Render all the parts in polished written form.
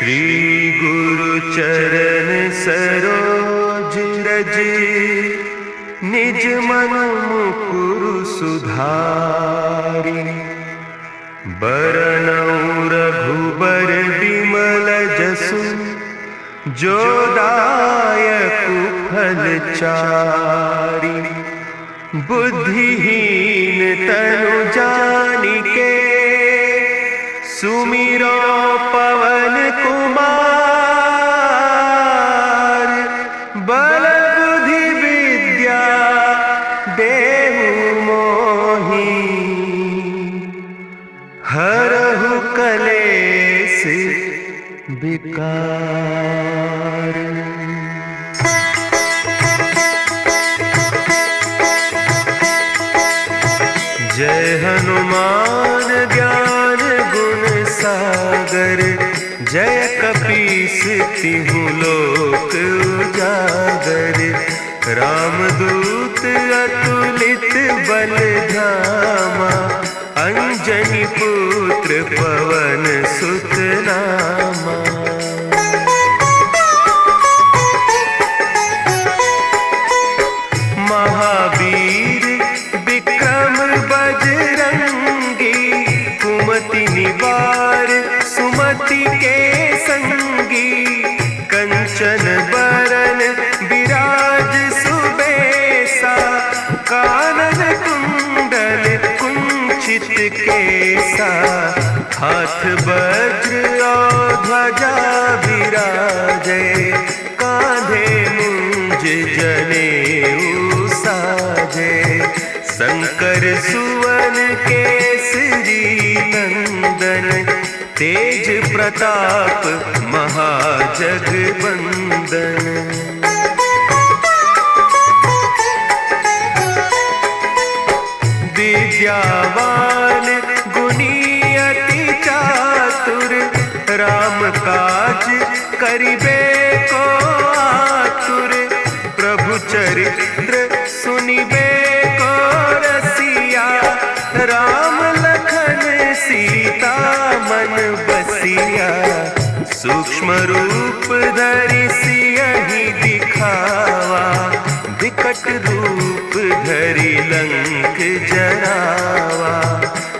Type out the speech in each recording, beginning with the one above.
श्री गुरु चरण सरोज रज निज मन मुकुरु सुधारि। बरनउँ रघुबर बिमल जसु जो दायक फल चारि। बुद्धिहीन तनु जानिके सुमिरो पवन कुमार। बल बुद्धि विद्या देहु मोहि हरहु कलेस विकार। जय हनुमान ज्ञान गुण सागर। जय कपीस तिहु लोक उजागर। रामदूत अतुलित बल धामा। अंजनी पुत्र पवन सुत नामा। महावीर विक्रम बजरंगी। कुमति निवार सुमति के संगी। कंचन बरन विराज सुबेसा। कानन कुंडल कुंचित केसा। हाथ वज्र और ध्वजा विराजे। कांधे मुंज जनेऊ साजे। शंकर सुवन केसरी नंदन। तेज प्रताप महाजगवंदन। विद्यावान गुणी अति चातुर। राम काज करिबे को आतुर। प्रभु चरित्र सुनिबे को रसिया। राम लखन सीता मन बसिया। सूक्ष्म रूप धरि सियहि दिखावा। विकट रूप धरि लंक जरावा।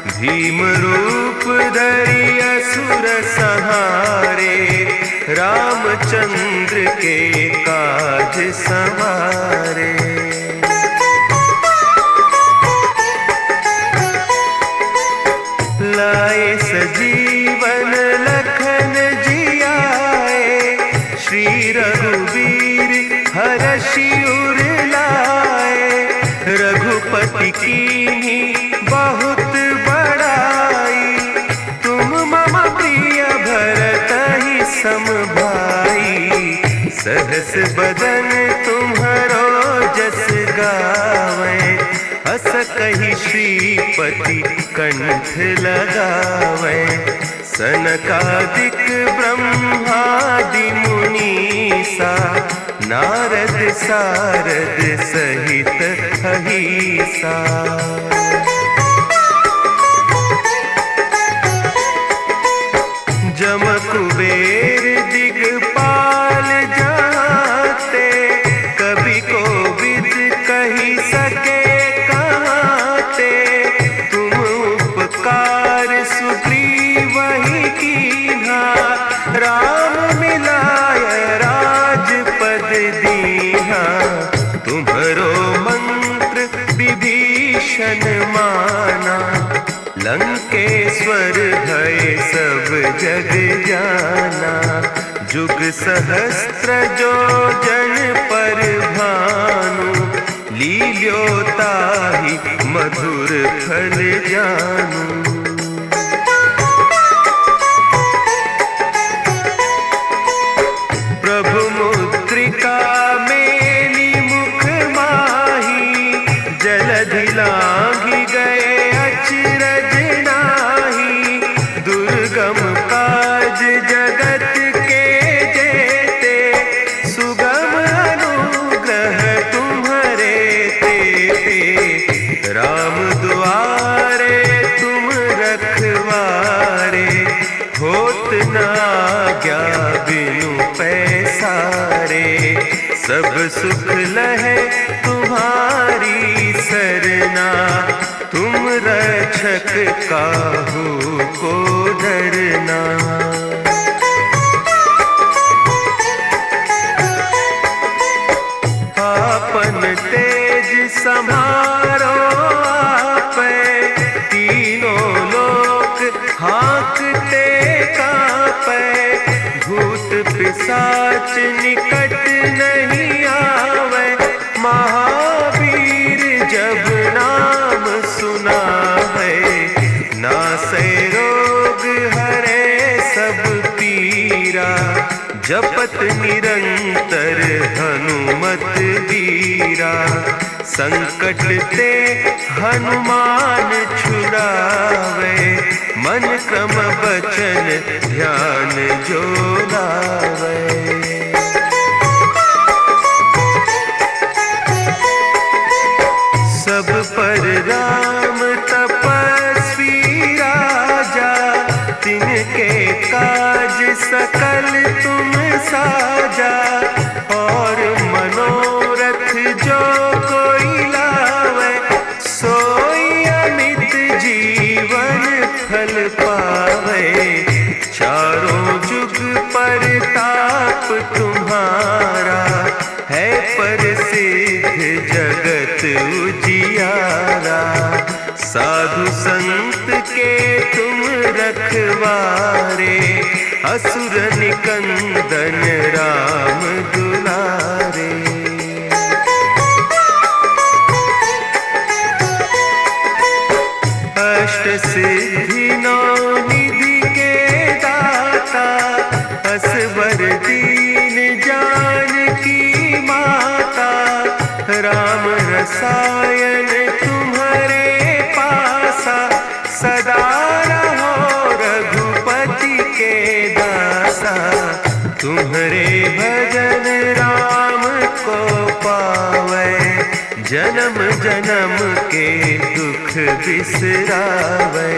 भीम रूप धरि असुर संहारे। रामचंद्र के काज संवारे। लाए सजीवन लखन जियाए। श्री रघुवीर हरषि उर लाए। रघुपति कीन्ही बहुत बड़ाई। तुम मम प्रिय भरतहि सम भाई। सहस बदन तुम्हरो जस गावें। हस कहि श्रीपति कंठ लगावें। सनकादिक ब्रह्मादि मुनीसा। नारद सारद सहित अहीसा। जम कुबेर दिगपाल जाते। कवि कोविद कहि सके कहते। तुम उपकार सुग्रीवहि कीन्हा। राम मिलाय राजपद दीन्हा। तुम्हरो मंत्र विभीषण माना। लंकेश्वर भय सब जग जाना। जुग सहस्त्र जो जन पर भानु। लील्योताहि मधुर फल जानू। प्रभु मुद्रिका मेली मुख माही। जलधि लांघि गए अचरज नाही। दुर्गम काज जगत के जेते। सुगम अनुग्रह तुम्हरे तेते। राम दुआरे तुम रखवारे। होत न आज्ञा बिनु पैसारे, सब सुख लहे तुम्हारी सरना, तुम रक्षक काहू को डरना। आपन तेज समारो आपै, तीनों लोक हाँकते कांपै, भूत पिशाच निकट नहीं आवे, महावीर जब नाम सुनावे, नासै रोग हरे सब पीरा, जपत निरंतर हनुमत वीरा, संकट ते हनुमान छुड़ावे, मन क्रम बचन ध्यान जो लावे। सब पर राम तपस्वी राजा, तिनके काज सकल तुम साजा, और मनोरथ जो कोई लावे, सोई अमित जीवन फल पावे, चारों जुग परताप तुम्हारा, है प्रसिद्ध जगत उजियारा, साधु संत के तुम रखवारे, असुर निकंदन राम दुलारे। अष्ट सिद्धि नौ निधि के दाता, असवर दीन जानकी माता, राम रसायन तुम्हारे पासा, सदा रहो रघुपति के दासा, तुम्हारे भजन राम को पावे, जन्म जन्म के दुख बिसरावे,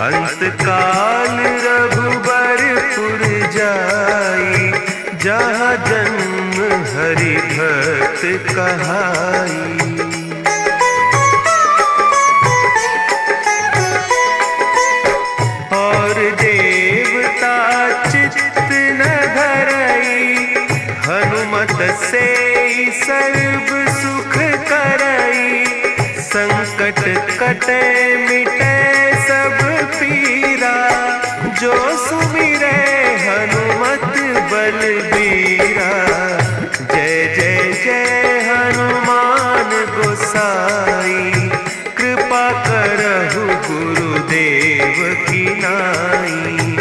अंत काल रघुबरपुर जाई, जहाँ जन्म हरि भक्त कहाई। और देवता चित्त न धरई, हनुमत से सर्व सुख करई, संकट कटे मिटे सब पीरा, जो सुमिरे हनुमत बलबीरा, जय जय जय हनुमान गोसाई, कृपा करहु गुरुदेव की नाई,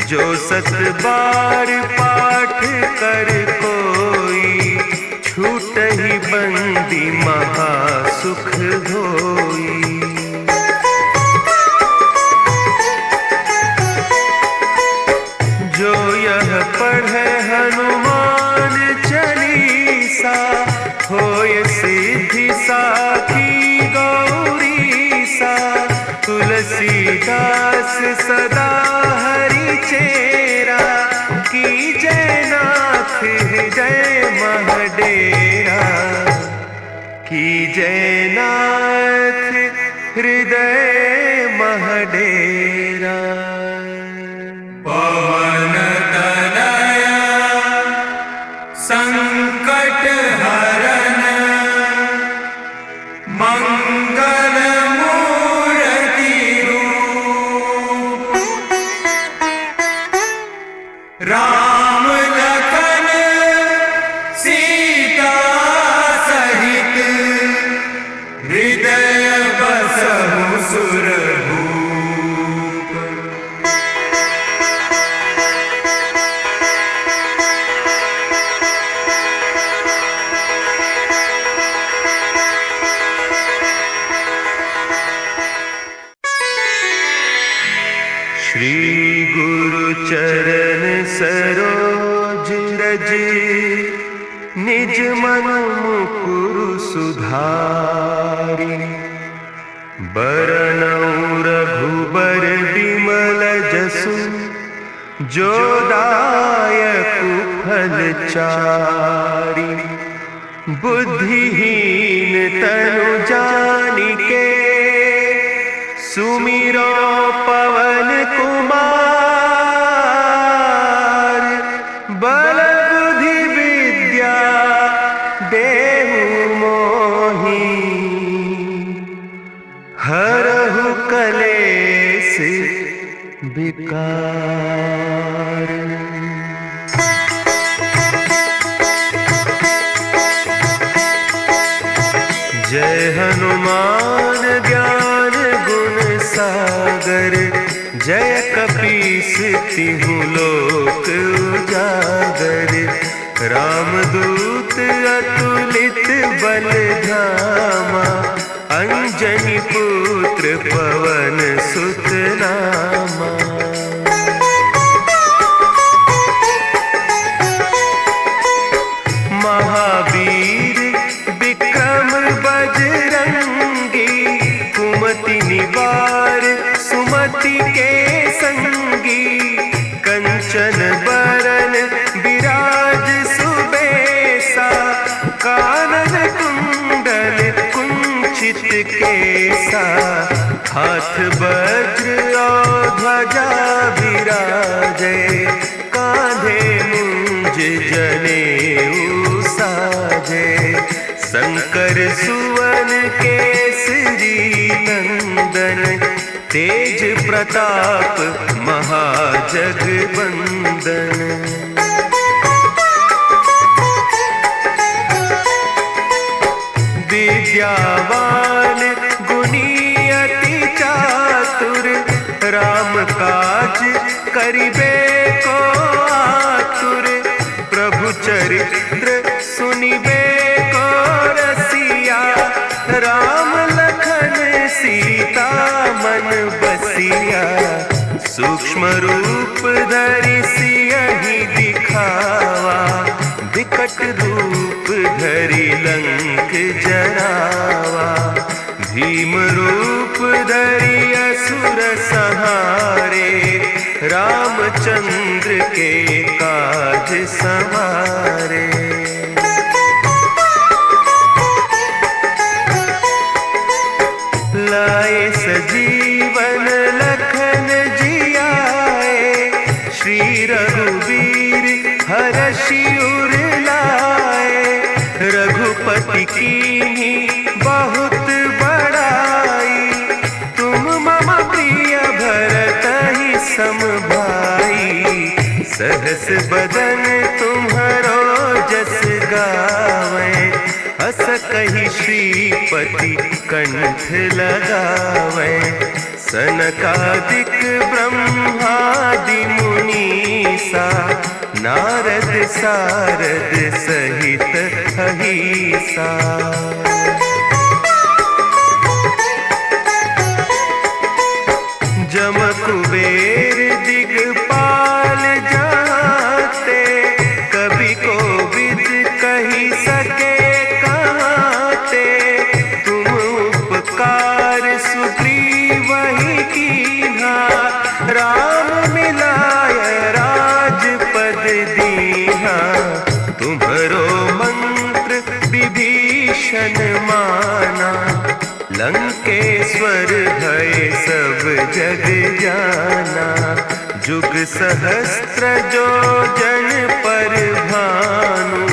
जो सत बार पाठ कर कोई, छूटहि बंदी महासुख होई। जो यह पढ़े हनुमान चालीसा, होय सिद्धि साखी गौरीसा, तुलसीदास सदा हरि चेरा, की जय नाथ हृदय महडेरा, की जय नाथ हृदय महडेरा। पवन तनया संकट हरन, मंगल मूर्ति रूप, राम लखन सीता सहित, हृदय बसहु सुरभूप। श्री गुरु चरण सरोज रज, निज मन मुकुरु सुधारि, बरनउँ रघुबर बिमल जसु, जो दायक फलचारी। बुद्धिहीन तनु जानिके सुमिरो पवन कुमार। बल बुद्धि विद्या देहु मोहि हरहु कलेस विकार। जय हनुमान ज्ञान गुण सागर। जय कपीस तिहु लोक उजागर। रामदूत अतुलित बल धामा। अंजनी पुत्र पवन सुत नामा। महावीर विक्रम बजरंगी। कुमति निवार सुमति के संगी। कंचन बरन विराज सुबेसा। कानन कुंडल कुंचित केसा। हाथ वज्र और ध्वजा विराजे। कांधे मुंज जनेऊ साजे। शंकर सुवन केसरी नंदन। तेज प्रताप महाजगवंदन। विद्यावान गुणी अति चातुर। राम काज करिबे को आतुर। प्रभु चरित्र सुनिबे को रसिया। राम लखन सीता मन बसिया। सूक्ष्म रूप धरि सियहि दिखावा। विकट रूप धरि लंक जरावा। भीम रूप धरि असुर संहारे। रामचंद्र के काज सवारे। लाए सजीवन लखन जियाए। श्री रघुवीर हरषि उर लाए। रघुपति कीन्ही बहुत बड़ाई। तुम मम प्रिय भरतहि सम भाई। सहस बदन तुम्हरो जस गावे। हस कहि श्रीपति कंठ लगावे। सनकादिक ब्रह्मादि मुनीसा। नारद सारद सहित अहिसा। जम कुबेर दिगपाल जाते। कवि कोविद कहि सके कहते। तुम उपकार सुग्रीवहि कीन्हा। राम मिलाय राजपद दीन्हा। तुम्हरो मंत्र विभीषण माना। लंकेश्वर भय सब जग जाना। जुग सहस्त्र जो जन पर भानु।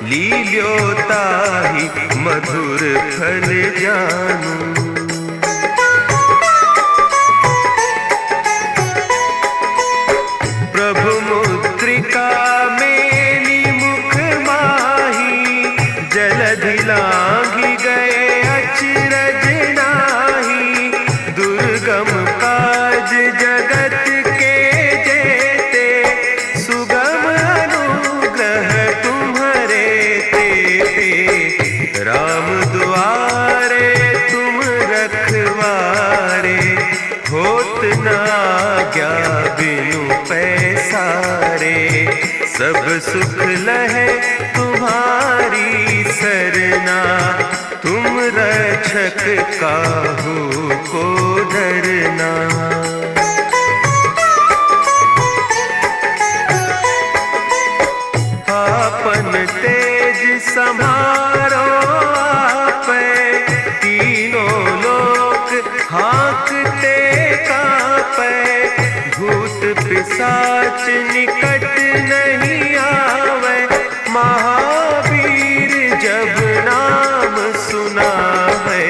लील्योताहि मधुर फल जानू। प्रभु मुद्रिका मेली मुख माही। जलधि लांघि गए अचरज नाही। दुर्गम काज जगत के जेते। सुगम अनुग्रह तुम्हरे तेते। राम दुआरे तुम रखवारे। होत न आज्ञा बिनु पैसारे। सब सुख लहे तुम्हारी सरना। तुम रक्षक काहू को डरना। पिशाच निकट नहीं आवे, महावीर जब नाम सुनावे।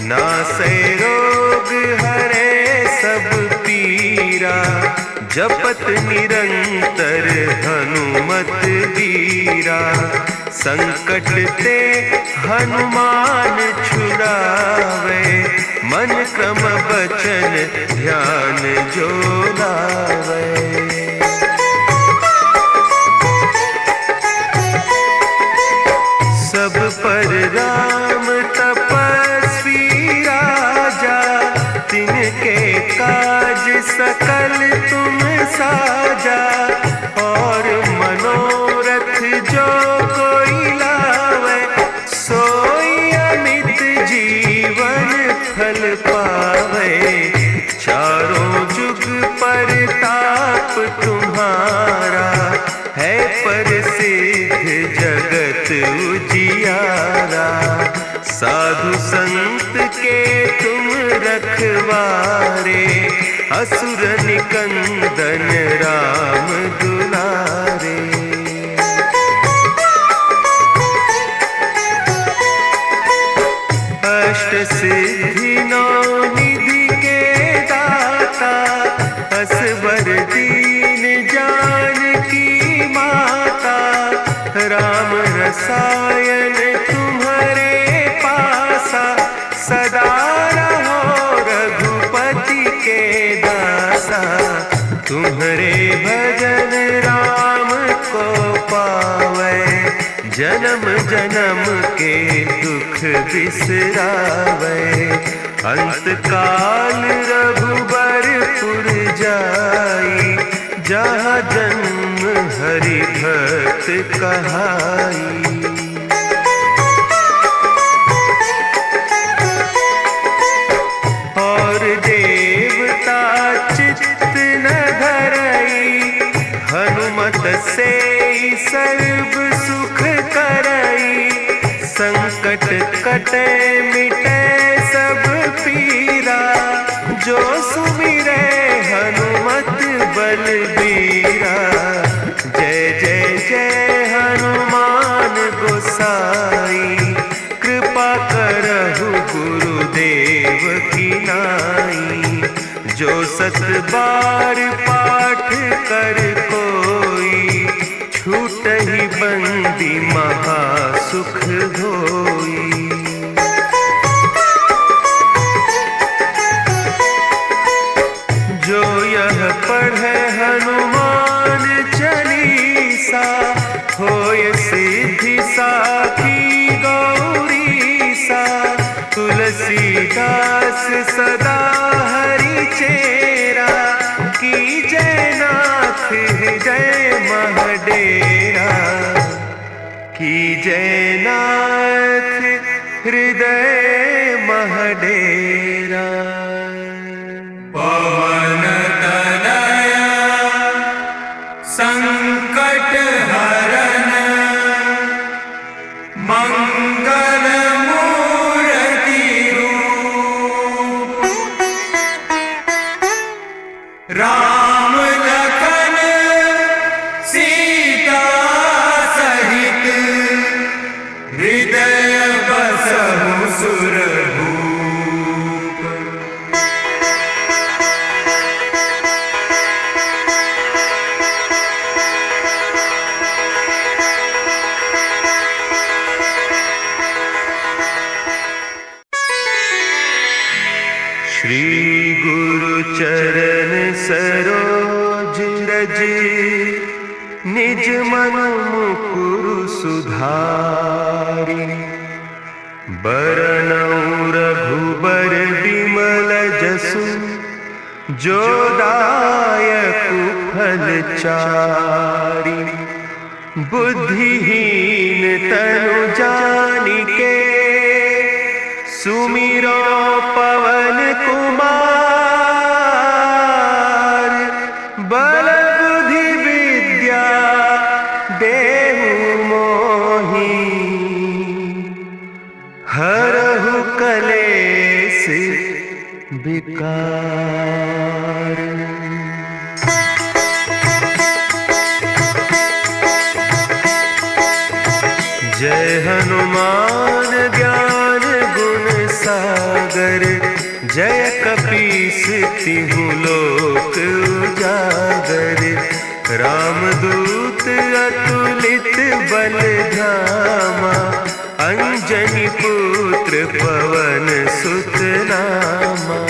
नासै रोग हरे सब पीरा, जपत निरंतर हनुमत बीरा। संकट ते हनुमान छुड़ावे, मन क्रम बचन ध्यान जो लावे। सब पर राम तपस्वी राजा, तिनके काज सकल तुम साजा। और मनोरथ जो कोई लावे, सोई अमित जीवन फल पावे। चारों जुग परताप तुम्हारा, है प्रसिद्ध जगत उजियारा। साधु संत के तुम रखवारे, असुर निकंदन राम दुलारे। अष्ट सिद्धि नौ निधि के दाता, असवर दीन जानकी माता। राम रसायन तुम्हारे पासा, सदा रहो रघुपति के दासा। तुम्हारे भजन राम को पावे, जन्म जन्म के दुख बिसरावे। अंत काल रघुबरपुर जाई, जहाँ जन्म हरि भक्त कहाई। और देवता चित्त न धरई, हनुमत से सर्व सुख करई। संकट कटे मिटे सब पीरा, जो सुमिरे हनुमत बलबीरा। जय जय जय हनुमान गोसाई, कृपा करहु गुरुदेव की नाई। जो सत बार पाठ कर कोई, छूटहि बंदी महासुख होई। जो यह पढ़े हनुमान चालीसा, होय सिद्धि साखी गौरीसा। तुलसीदास सदा हरि चेरा, की जय नाथ हृदय महडेरा। की जय नाथ हृदय महडेरा। पवन तनया संकट हरन, मंगल मूर्ति रूप। राम लखन सीता सहित, हृदय बसहु सुरभूप। श्री गुरु चरण सरोज रज, निज मन मुकुरु सुधारि। बरनउँ रघुबर बिमल जसु, जो दायक फल चारि। बुद्धिहीन तनु जानिके, सुमिरो पवन कुमार। बल बुद्धि विद्या देहु मोहि, हरहु कलेस विकार। रामदूत अतुलित बल धामा, अंजनी पुत्र पवन सुत नामा।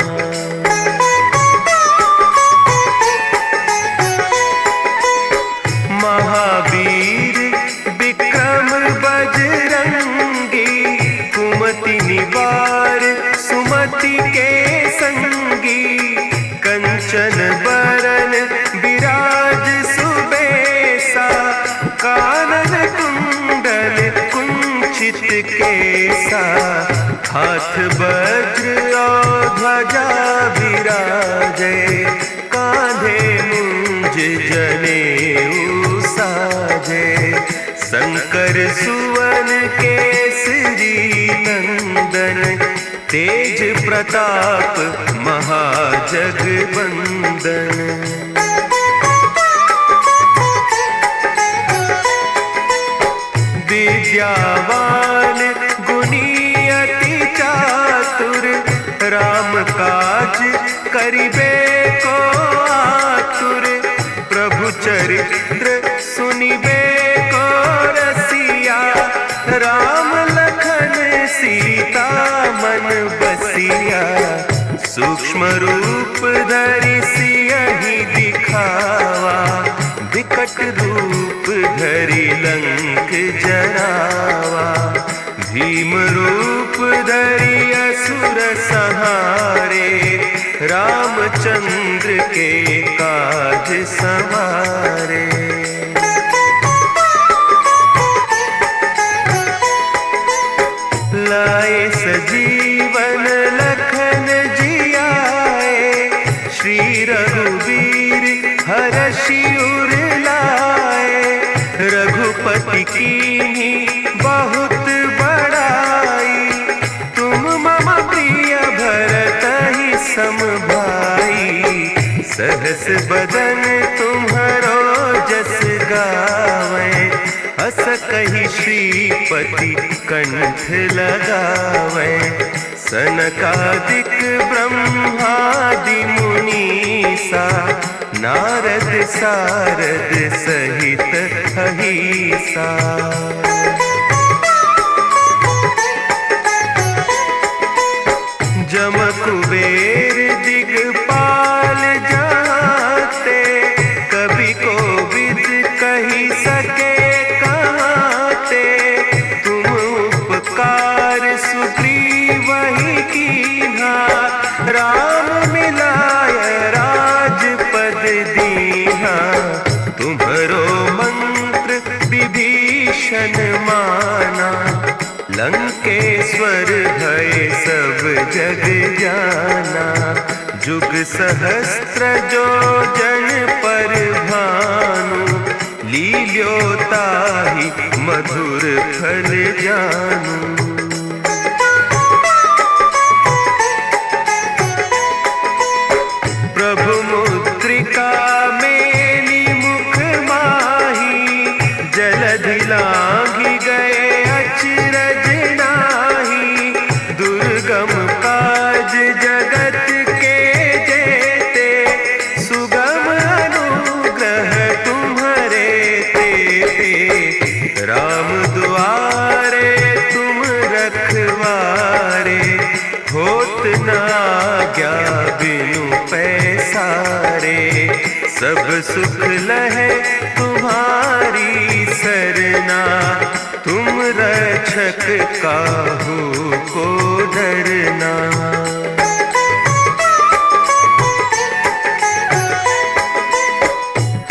महावीर विक्रम बजरंगी, कुमति निवार सुमति के संगी। कंचन बरन विराज सुबेसा, कानन कुंडल कुंचित केसा। हाथ वज्र और ध्वजा विराजे, कांधे मुंज जनेऊ साजे। शंकर सुवन केसरी नंदन, तेज प्रताप महाजगबंदन। विद्यावान गुणी अति चातुर, राम काज करिबे को आतुर। प्रभु चरित्र सुनिबे को रसिया, राम लखन सीता मन बसिया। सूक्ष्म रूप धरि सियहि दिखावा, विकट रूप धरि लंक जरावा। भीम रूप धरि असुर संहारे, रामचंद्र के काज संवारे। लाए सजीवन लखन जियाए, श्री रघुवीर हरषि उर लाए। रघुपति कीन्ही बहुत बड़ाई, तुम मम प्रिय भरतहि सम भाई। सहस बदन तुम्हरो जस गावे, हस कहि श्रीपति कंठ लगावे। सनकादिक ब्रह्मादि मुनीसा, नारद सारद सहित अहीसा। जम कुबेर दिगपाल जाते, कवि कोविद कहि सके कहते। तुम उपकार सुग्रीवहि कीन्हा, राम मिलाय राजपद दीन्हा। तुम्हरो मंत्र विभीषण माना, लंकेश्वर भय सब जग जाना। जुग सहस्त्र जो जन पर भानु, लील्योताहि मधुर फल जानू। प्रभु मुद्रिका मेली मुख माही, जलधि लांघि गए अचरज नाही। दुर्गम काज जगत के जेते, सुगम अनुग्रह तुम्हरे तेते। राम दुआरे तुम रखवारे, होत न आज्ञा बिनु पैसारे। सब सुख लहे तुम्हारी सरना, तुम रक्षक काहू को डरना।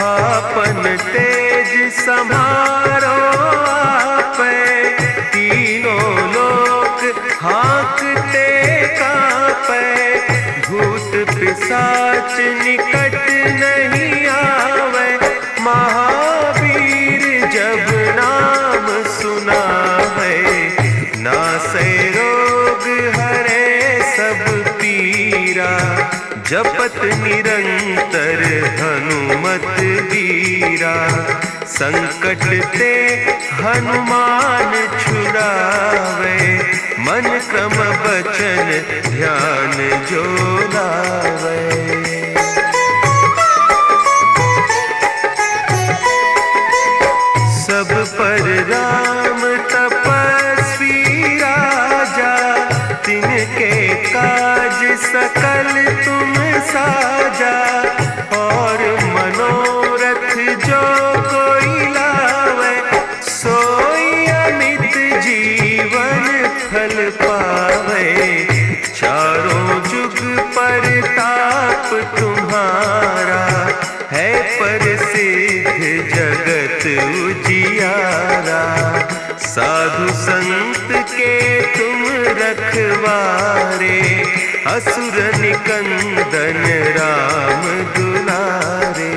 आपन तेज समारो आपे, तीनों लोक हाँकते कांपे। भूत पिशाच निकट नहीं आवे, महावीर जब नाम सुना है। नासै रोग हरे सब पीरा, जपत निरंतर हनुमत वीरा। संकट ते हनुमान छुड़ावे, मन क्रम बचन ध्यान जो लावे। जो कोई लावे, सोई अमित जीवन फल पावे। चारों जुग परताप तुम्हारा, है प्रसिद्ध जगत उजियारा। साधु संत के तुम रखवारे, असुर निकंदन राम दुलारे।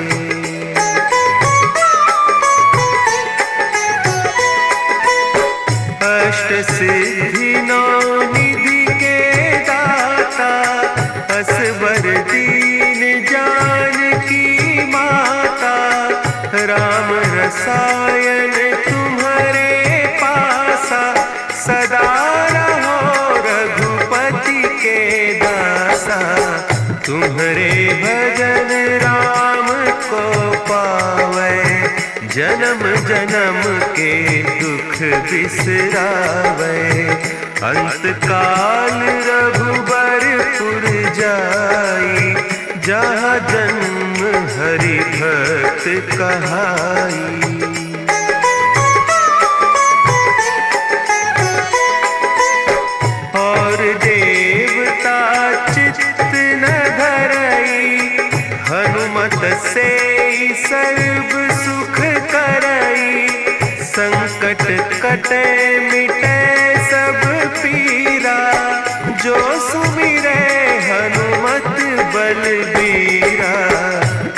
अष्ट सिद्धि नौ निधि के दाता, असबर दीन जानकी माता। राम रसायन तुम्हारे पासा, सदा रहो रघुपति के दासा। तुम्हारे भजन राम को पावे, जन्म जन्म के दुख बिसरावे। अंत काल रघुबरपुर जाई, जहाँ जन्म हरि भक्त कहाई। और देवता चित्त न धरई, हनुमत से सर्व सुख करई। संकट कटे मिटे सब पीरा, जो सुमिरे हनुमत बलबीरा।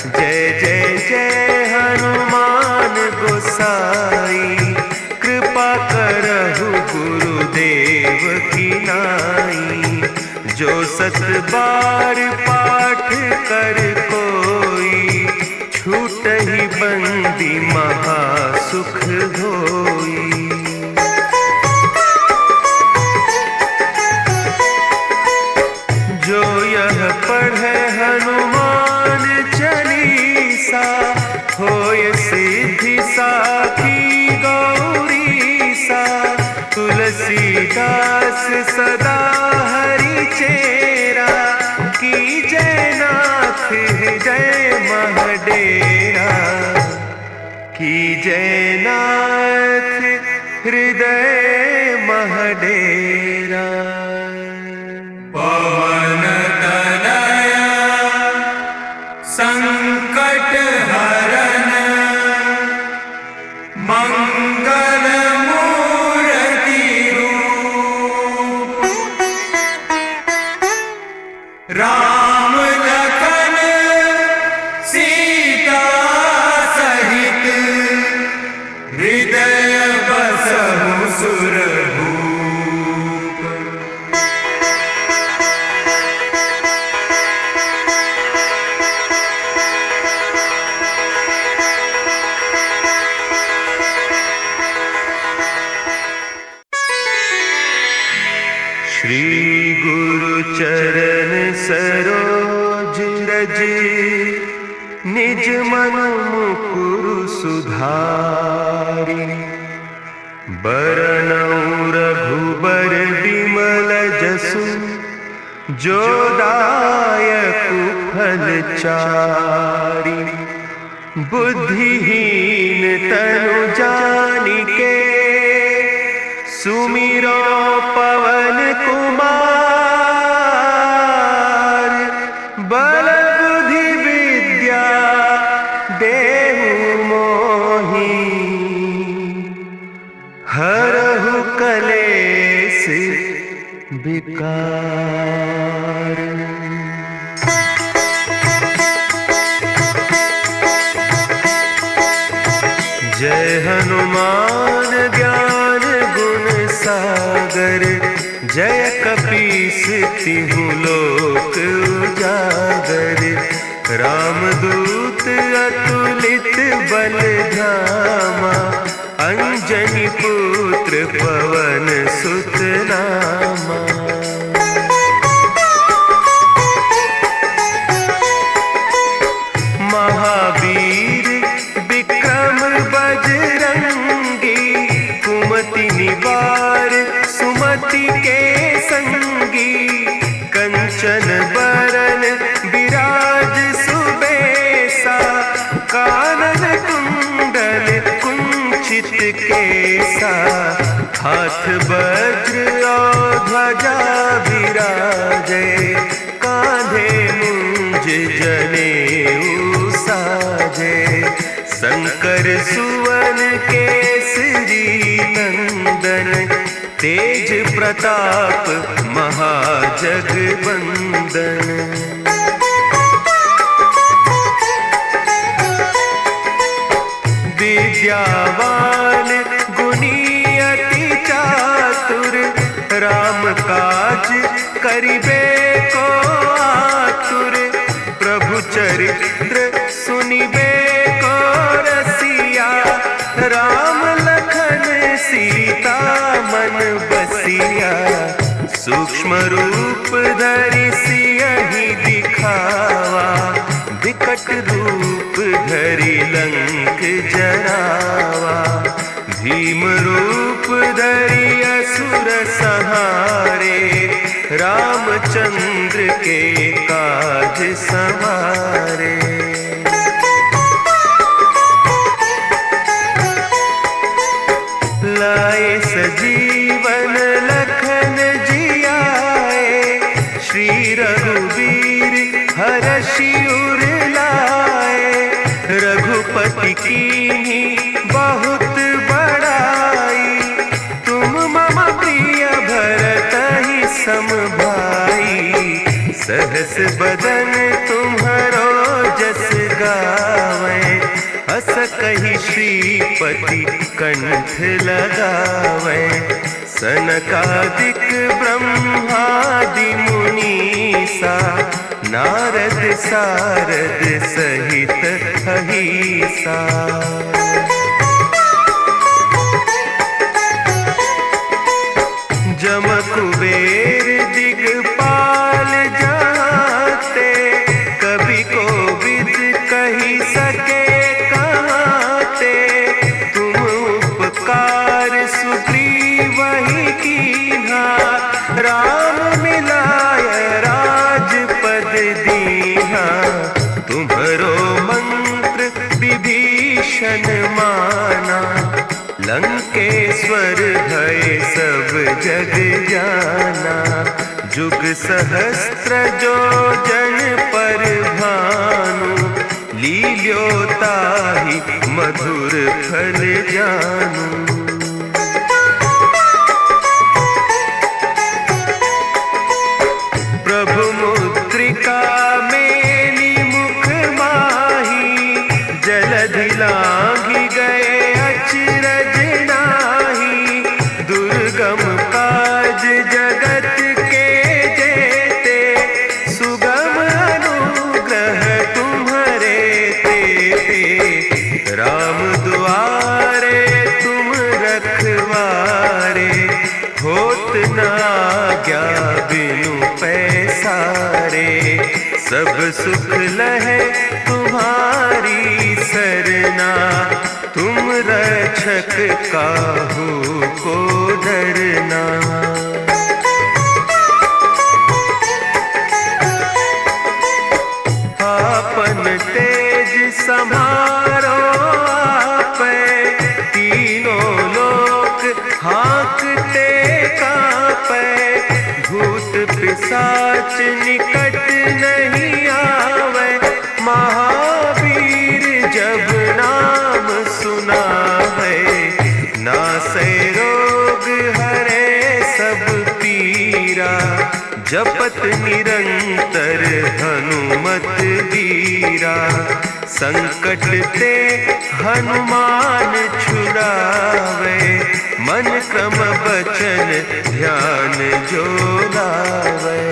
जय जय जय हनुमान गोसाई, कृपा करहु गुरुदेव की नाई। जो सत बार पाठ कर कोई, छूटहि बंदी महासुख होई। जो यह पढ़े हनुमान चालीसा, होय सिद्धि साखी गौरीसा। तुलसीदास सदा हरि चेरा, की जय नाथ हृदय महडेरा। की जय नाथ हृदय महडेरा। पवन तनया संकट हरन, मंगल मूर्ति रूप। राम लखन सीता सहित, हृदय बसहु सुरभूप। श्री गुरु चरण सरोज रज, निज मन मुकुर सुधारि। बरनउँ रघुबर बिमल जसु, जो दायक फल चारि। बुद्धिहीन तनु जानिके, सुमिरो पवन कुमार। बल बुद्धि विद्या देहु मोहि, हरहु कलेस विकार। जय हनुमान ज्ञान गुण सागर, जय कपीस तिहु लोक उजागर। रामदूत अतुलित बल धामा, अंजनी पुत्र पवन सुत नामा। महावीर विक्रम बजरंगी, कुमति निवार सुमति के संगी। कंचन बरन विराज सुबेसा, कानन कुंडल केसा, हाथ वज्र और ध्वजा विराजे, कांधे मुंज जनेऊ साजे। शंकर सुवन केसरी नंदन, तेज प्रताप महाजगबंदन। विद्यावान गुणी अति चातुर, राम काज करिबे को आतुर। प्रभु चरित्र सुनिबे को रसिया, राम लखन सीता मन बसिया। सूक्ष्म रूप धरि सियहि दिखावा, विकट रूप धरि लंक जरावा। भीम रूप धरि असुर संहारे, रामचंद्र के काज संवारे। लाए सजीवन लखन जियाए, श्री रघुवीर हरषि उर लाए। रघुपति कीन्ही बहुत बड़ाई, तुम मम प्रिय भरतहि सम भाई। सहस बदन तुम्हरो जस गावें, हस कहि श्रीपति कंठ लगावें। सनकादिक ब्रह्मादि मुनीसा, नारद सारद सहित अहिसा। जम कुबेर दिगपाल जाते, कवि कोविद कहि सके कहते। तुम उपकार सुग्रीवहि कीन्हा, राम मिलाय राजपद दीन्हा। तुम्हरो मंत्र विभीषण माना, लंकेश्वर भय सब जग जाना। जुग सहस्त्र जो जन पर भानु, लील्योताहि मधुर फल जानू। प्रभु मुद्रिका मेली मुख माही, जलधि लांघि गए अचरज नाही। दुर्गम काज जगत के जेते, सुगम अनुग्रह तुम्हरे तेते। राम दुआरे तुम रखवारे, होत न आज्ञा बिनु पैसारे। सब सुख लहे तुम्हारी सरना, तुम रक्षक काहू को डरना। आपन तेज समारो आपै, तीनों लोक हाँकते कांपै। भूत पिशाच निकट नहीं आवे, महावीर जब नाम सुना है। नासै रोग हरे सब पीरा, जपत निरंतर हनुमत बीरा। संकट ते हनुमान छुड़ावे, मन क्रम बचन ध्यान जो लावे।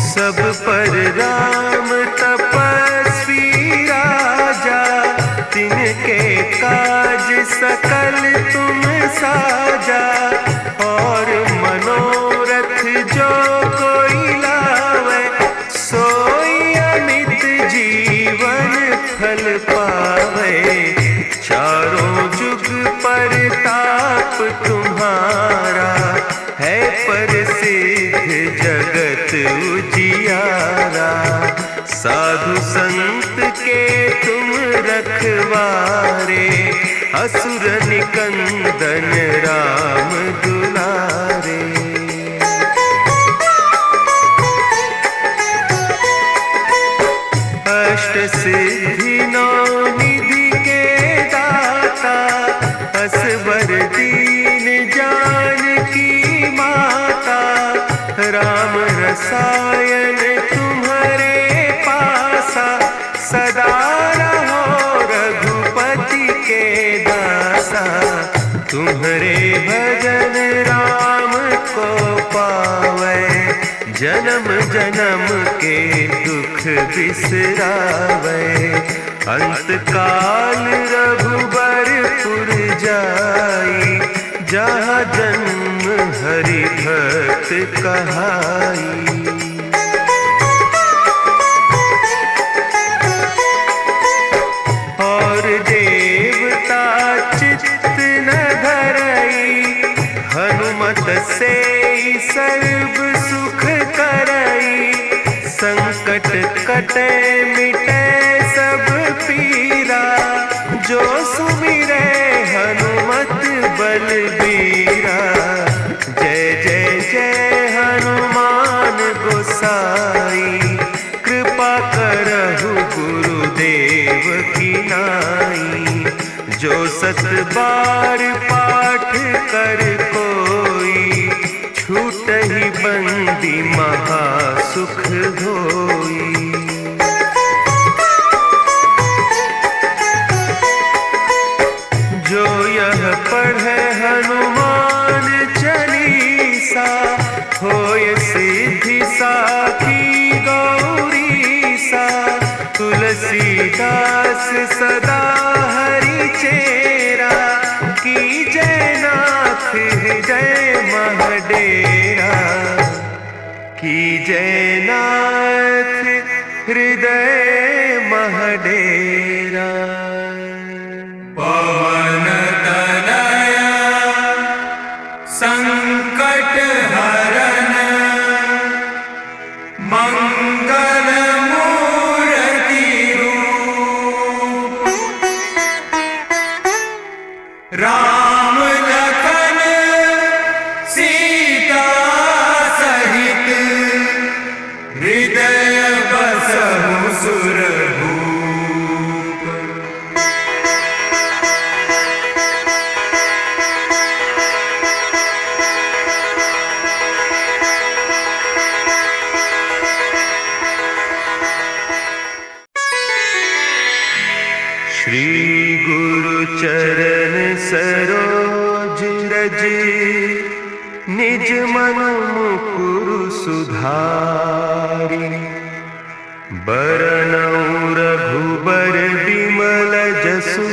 सब पर राम तपस्वी राजा, तिनके काज सकल तुम साजा। और मनोरथ जो कोई लावे, सोई अमित जीवन फल पावे। चारों जुग परताप तुम्हारा, है प्रसिद्ध जगत उजियारा। असुर निकंदन राम दुलारे। अष्ट सिद्धि नौ निधि के दाता, असबर दीन जानकी माता, राम रसायन तुम्हारे पासा, सदा रहो रघुपति के दासा। तुम्हारे भजन राम को पावे, जन्म जन्म के दुख बिसरावे। अंत काल रघुबरपुर जाई, जहाँ जन्म हरि भक्त कहाई। और देवता चित्त न धरई, हनुमत से सर्व सुख करई। संकट कटे मिटे सब पीरा, जो सुमिरे हनुमत बलबीरा। जय जय जय हनुमान गोसाई, कृपा करहु गुरुदेव की नाई। जो सत बार पाठ कर कोई, छूटहि बंदी महा सुख होई। जो यह पढ़े हनुमान चालीसा, होय सिद्धि साखी गौरीसा। तुलसीदास सदा हरि चेरा, कीजय नाथ हृदय महडेरा। कीजय नाथ हृदय महडेरा। पवन तनया संकट हरन, मंगल मूर्ति रूप। राम लखन सीता सहित, हृदय बसहु सुरभूप। श्री गुरु चरण सरोज रज, निज मन मुकुरु सुधारि। बरनउँ रघुबर बिमल जसु,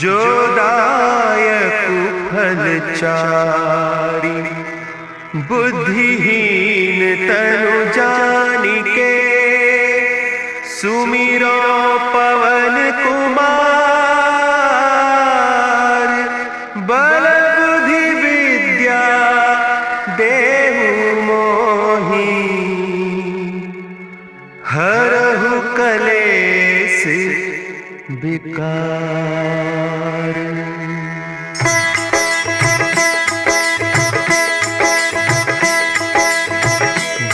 जो दायकु फल चारि। बुद्धिहीन तनु जानिके, सुमिरो पवन कुमार। बल बुद्धि विद्या देहु मोहि, हरहु कलेस विकार।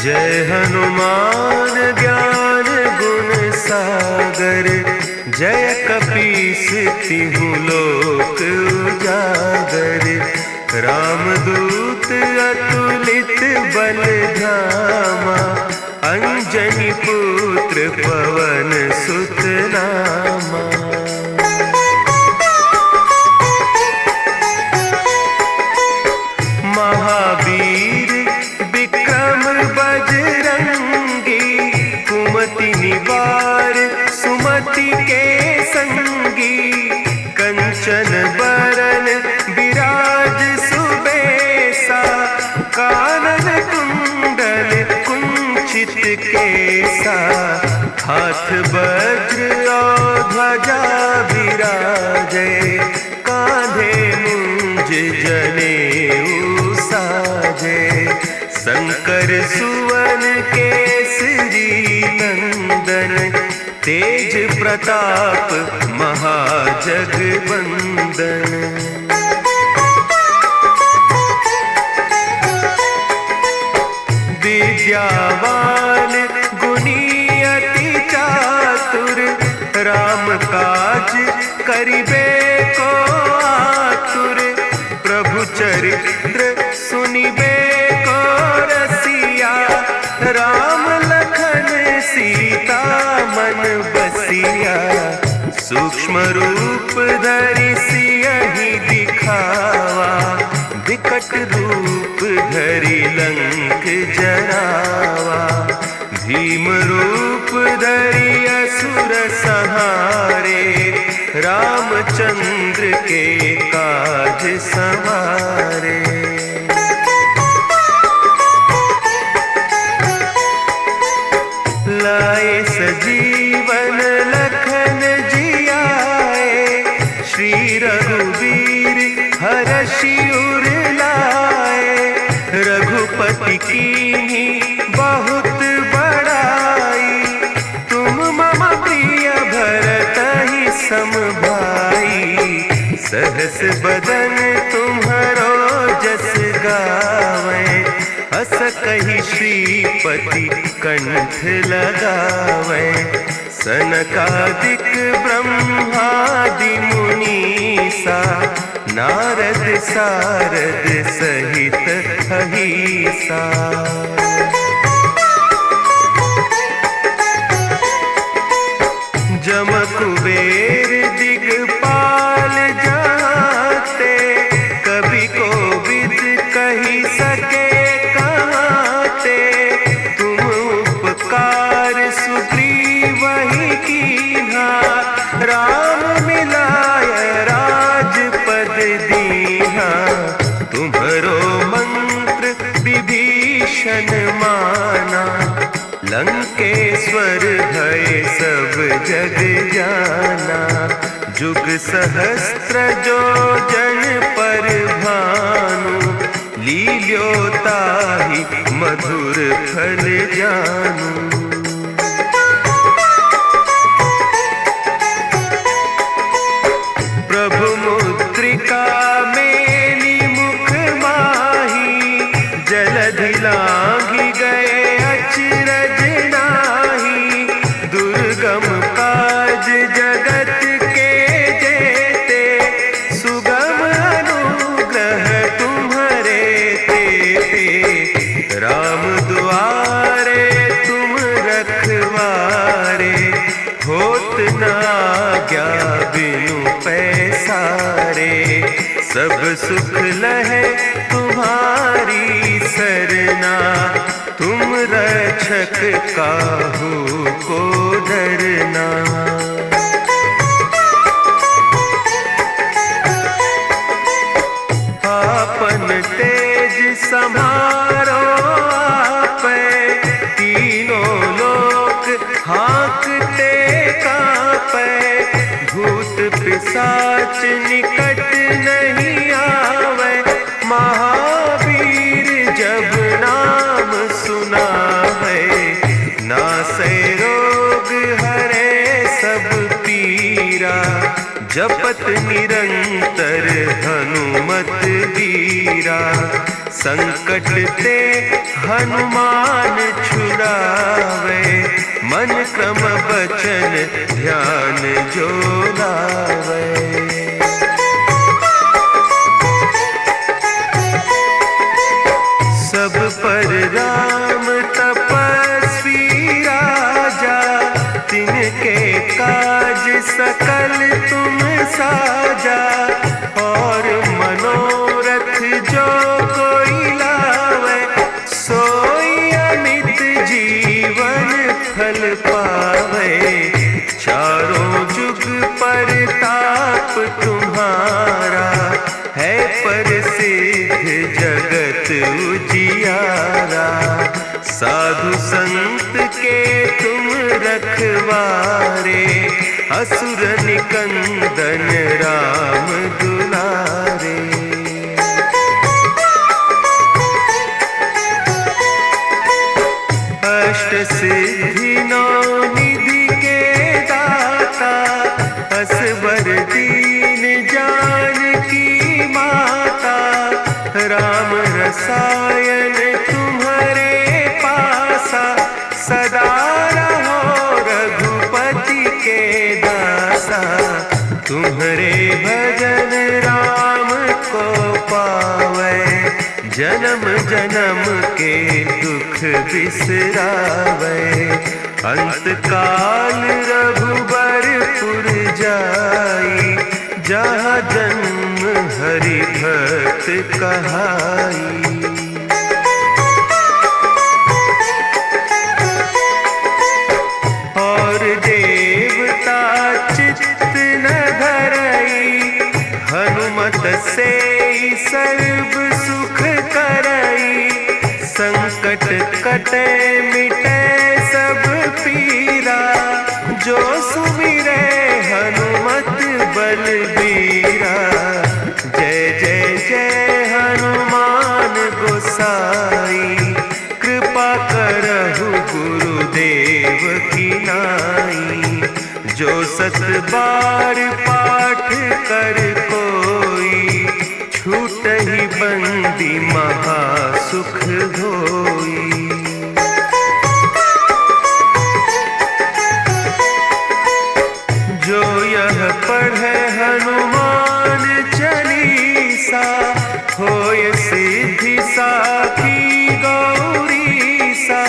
जय हनुमान ज्ञान गुण सागर, जय कपीस तिहु लोक उजागर। रामदूत अतुलित बल धामा, अंजनी पुत्र पवन सुत नामा। महावीर विक्रम बजरंगी, कुमति निवार सुमति के संगी। कंचन बरन विराज सुबेसा, कानन कुंडल कुंचित केसा। हाथ वज्र और ध्वजा विराजे, कांधे मुंज जनेऊ साजे। शंकर सुवन केसरी नंदन, तेज प्रताप महाजगबंदन। विद्यावान गुणी अति चातुर, राम काज करिबे को आतुर। प्रभु चरित्र सुनिबे को रसिया, राम लखन सीता मन बसिया। सूक्ष्म रूप धरि सियहि दिखावा, विकट रूप धरि लंक जरावा। भीम रूप धरि असुर संहारे, रामचंद्र के काज संवारे। लाए सजीवन लखन जियाए, श्री रघुवीर हरषि उर लाए। रघुपति कीन्ही बहुत बड़ाई, तुम मम प्रिय भरतहि सम भाई। सहस बदन तुम्हरो जस गावै, हस कहि श्रीपति कंठ लगावै। सनकादिक ब्रह्मादि मुनीसा, नारद सारद सहित अहिसा। जम कुबेर दिगपाल जाते, कवि कोविद कहि सके कहते। तुम उपकार सुग्रीवहि कीन्हा, राम मिलाय राजपद दीन्हा। तुम्हरो मंत्र विभीषण माना, लंकेश्वर भय सब जग जाना। जुग सहस्त्र जो जन पर भानु, लील्योताहि मधुर फल जानू। प्रभु मुद्रिका मेली मुख माही, जलधि लांघि गए अचरज नाही। दुर्गम काज जगत के जेते, सुगम अनुग्रह तुम्हरे तेते। राम दुआरे तुम रखवारे, होत न आज्ञा बिनु पैसारे। सब सुख लहे तुम्हारी सरना, तुम रक्षक काहू को डरना। आपन तेज समारो आपै, तीनों लोक हाँकते कांपै। भूत पिशाच निकट नहीं आवे, महावीर जब नाम सुनावे। नासै रोग हरे सब पीरा, जपत निरंतर हनुमत बीरा। संकट ते हनुमान छुड़ावे, मन क्रम बचन ध्यान जो लावे। सब पर राम तपस्वी राजा, तिनके काज सकल तुम साजा। और मनोरथ जो कोई लावे, सोई अमित जीवन फल पावे। चारों जुग परताप तुम्हारा, है प्रसिद्ध जगत उजियारा। साधु संत के तुम रखवारे, असुर निकंदन राम दुलारे। अष्ट सिद्धि नौ निधि के रसायन तुम्हारे पासा, सदा रहो रघुपति के दासा। तुम्हारे भजन राम को पावे, जन्म जन्म के दुख बिसरावे। अंत काल रघुबरपुर जाई, जहाँ जन्म हरि भक्त कहाई। और देवता चित्त न धरई, हनुमत से सर्व सुख करई। संकट कटे मिटे सब पीरा, जो सुमिरे हनुमत बलबीरा। जय जय जय हनुमान गोसाई, कृपा करहु गुरुदेव की नाई। जो सत बार पाठ कर कोई, छूटहि बंदी महा सुख होई। जो यह पढ़े हनुमान चालीसा, होय सिद्धि साखी गौरीसा।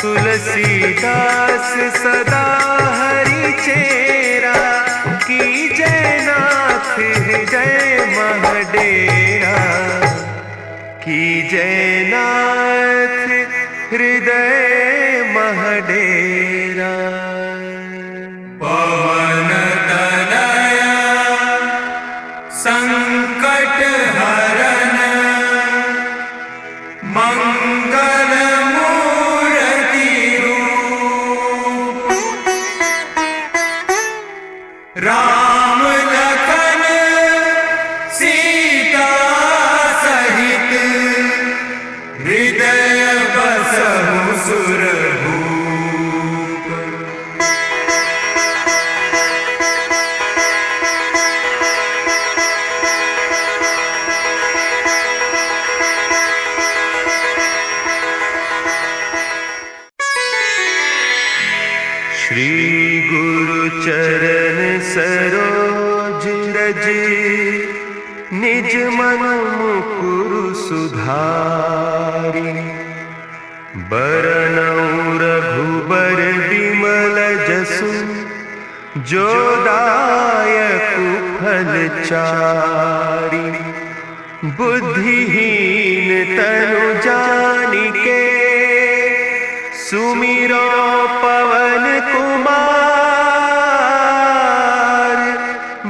तुलसीदास सदा हरि चेरा, की जयनाथ हृदय महडेरा। की जयनाथ हृदय महडेरा। पवन तनया संकट हरन, मंगल मूर्ति रूप। राम लखन सीता सहित, हृदय बसहु सुरभूप। श्री गुरु चरण सरोज रज, निज मन मुकुरु सुधारि। बरनउँ रघुबर विमल जसु, जो दायक फल चारि। बुद्धिहीन तनु जानिके, सुमिरो पवन कुमार।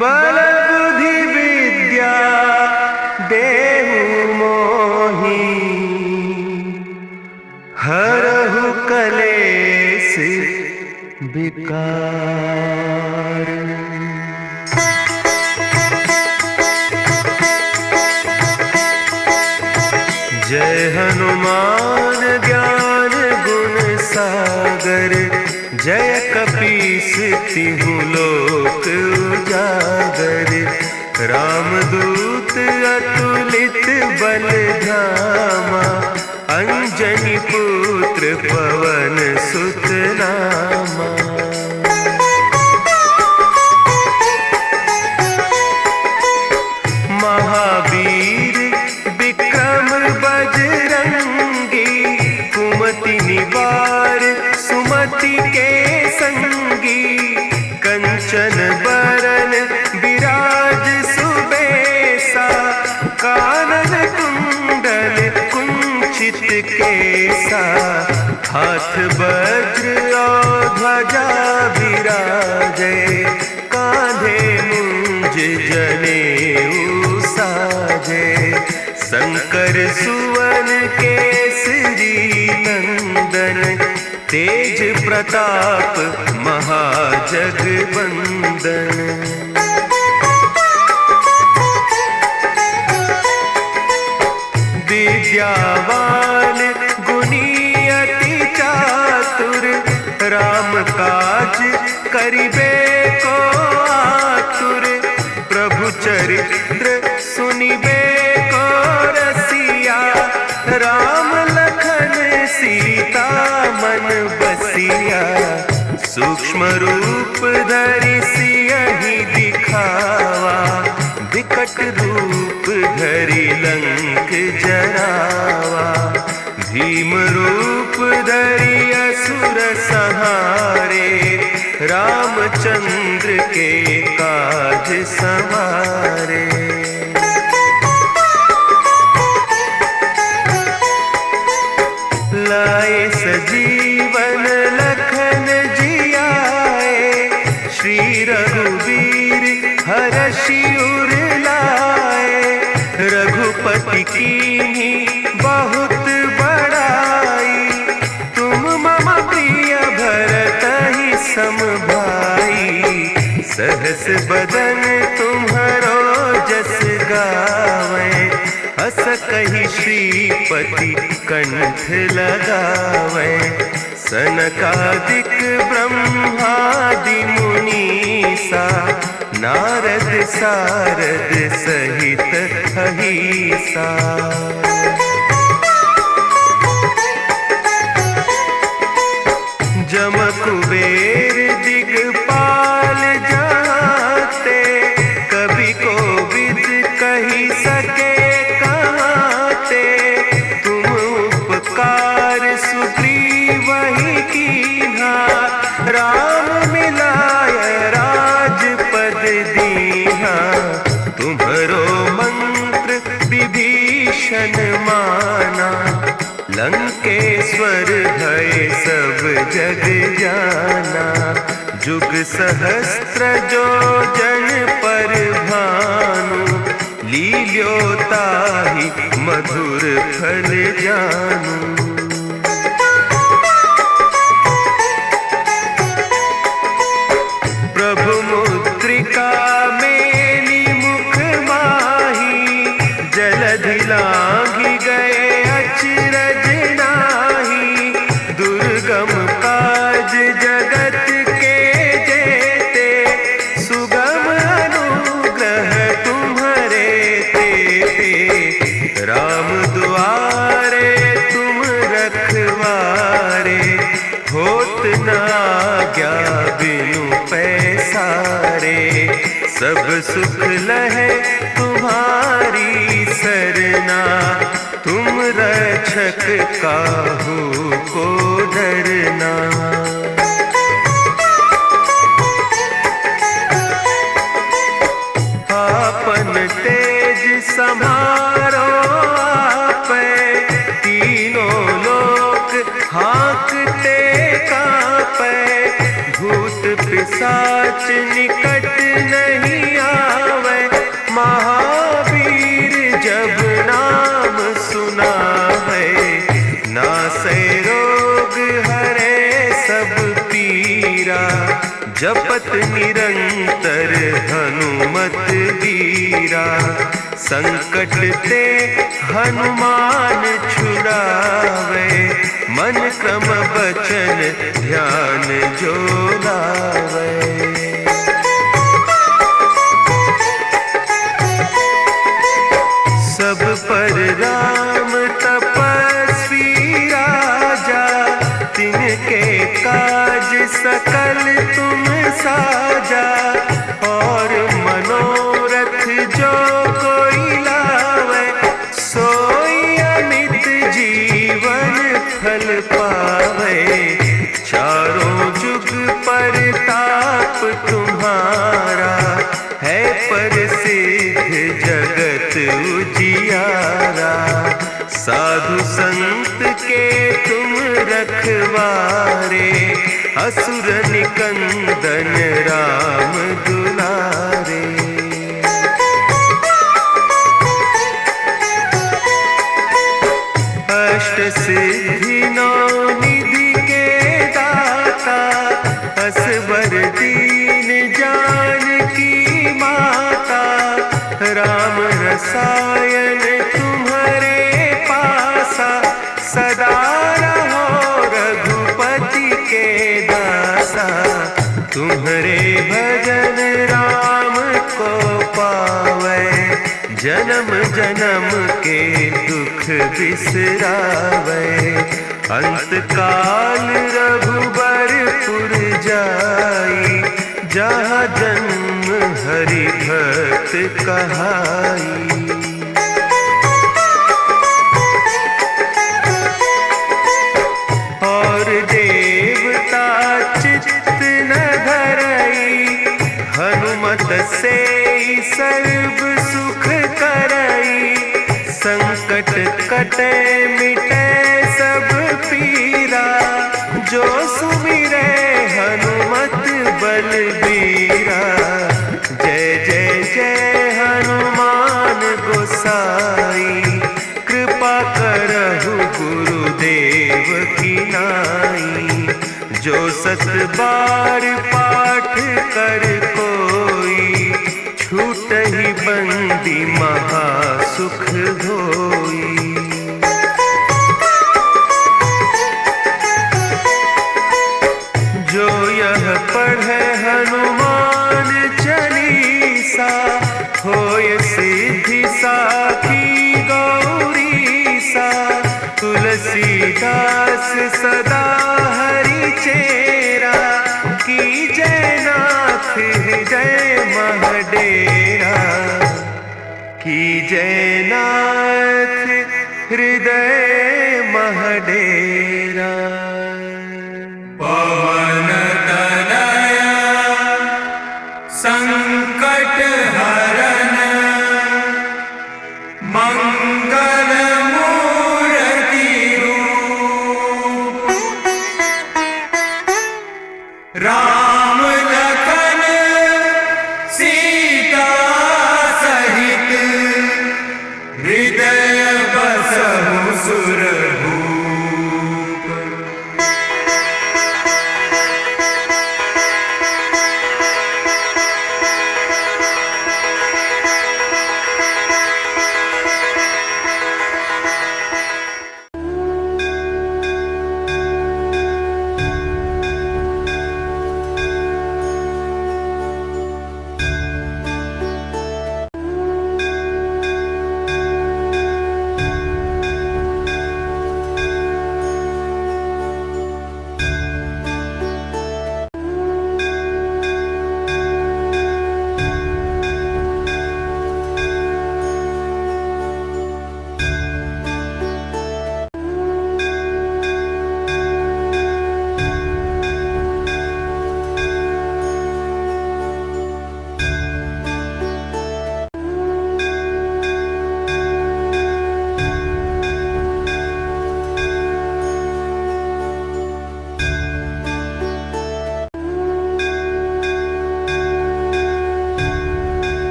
बल बुद्धि विद्या देहु मोहि, हरहु कलेस विकार। जय हनुमान ज्ञान गुण सागर, जय कपीस तिहु लोक उजागर। रामदूत अतुलित बल धामा, अंजनी पुत्र पवन सुत नामा। महावीर विक्रम बजरंगी, कुमति निवार सुमति के संगी। कंचन बरन विराज सुबेसा, कानन कुंडल कुंचित केसा। हाथ वज्र और ध्वजा विराजे, कांधे मुंज जनेऊ साजे। शंकर सुवन केसरी नंदन, तेज प्रताप महाजगवंदन। विद्यावान गुणी अति चातुर, राम काज करिबे को आतुर। प्रभु चरित्र सुनिबे को रसिया, सूक्ष्म रूप धरि सियहि दिखावा, विकट रूप धरि लंक जरावा। भीम रूप धरि असुर संहारे, रामचंद्र के काज संवारे। लाए सजीवन लखन जियाए, श्री रघुवीर हरषि उर लाए। रघुपति कीन्ही बहुत बड़ाई, तुम मम प्रिय भरतहि सम भाई। सहस बदन तुम्हरो जस गावें, हस कहि श्रीपति कंठ लगावें। सनकादिक ब्रह्मादि मुनीसा, नारद सारद सहित अहीसा। जम कुबेर दिगपाल जाते, कवि कोविद कही सके कहते। तुम उपकार सुग्रीवहि कीन्हा, राम मिलाय राजपद दीन्हा। तुम्हरो मंत्र विभीषण माना, लंकेश्वर भय सब जग जाना। जुग सहस्त्र जो जन पर भानु, लील्योताहि मधुर फल जानू। प्रभु मुद्रिका मेली मुख माही, जलधि लांघि गए अचरज नाही। दुर्गम काज जगत के जेते, सुगम अनुग्रह तुम्हरे तेते। राम दुआरे तुम रखवारे, होत न आज्ञा बिनु पैसारे। सब सुख लहे तुम्हारी सरना, तुम रक्षक काहू को डरना। आपन तेज समारो आपै, तीनों लोक हाँकते कांपै। भूत पिशाच निकट नहीं आवे, महावीर जब नाम सुनावे। नासै रोग हरे सब पीरा, जपत निरंतर हनुमत वीरा। संकट ते हनुमान छुड़ावे, मन क्रम बचन ध्यान जो लावे। सब पर राम तपस्वी राजा, तिनके काज सकल तुम साजा। और मनोरथ जो कोई लावे, सोई अमित जीवन फल पावे। चारों जुग परताप तुम्हारा, है प्रसिद्ध जगत उजियारा। साधु संत के तुम रखवारे, असुर निकंदन राम दुलारे। अष्ट सिद्धि नौ निधि के दाता, असवर दीन जानकी माता। राम रसायन तुम्हारे पासा, सदा रहो रघुपति के दासा। तुम्हारे भजन राम को पावे, जन्म जन्म के दुख बिसरावे। अंत काल रघुबर पुर जा कहाई। और देवता चित्त न धरई, हनुमत से सर्व सुख करई। संकट कटे मिटे सब पीरा, जो सुमिरे हनुमत बलबीरा। जय जय जय हनुमान गोसाई, कृपा करहु गुरुदेव की नाई। जो सत बार पाठ कर कोई, छूटहि बंदी महा सुख होई। जो यह पढ़े हनुमान चालीसा, होय सिद्धि साखी गौरीसा। तुलसीदास सदा हरि चेरा, की जय नाथ हृदय महडेरा। की जय नाथ हृदय महडेरा। पवन तनया संकट हरन, मंगल मूर्ति रूप। राम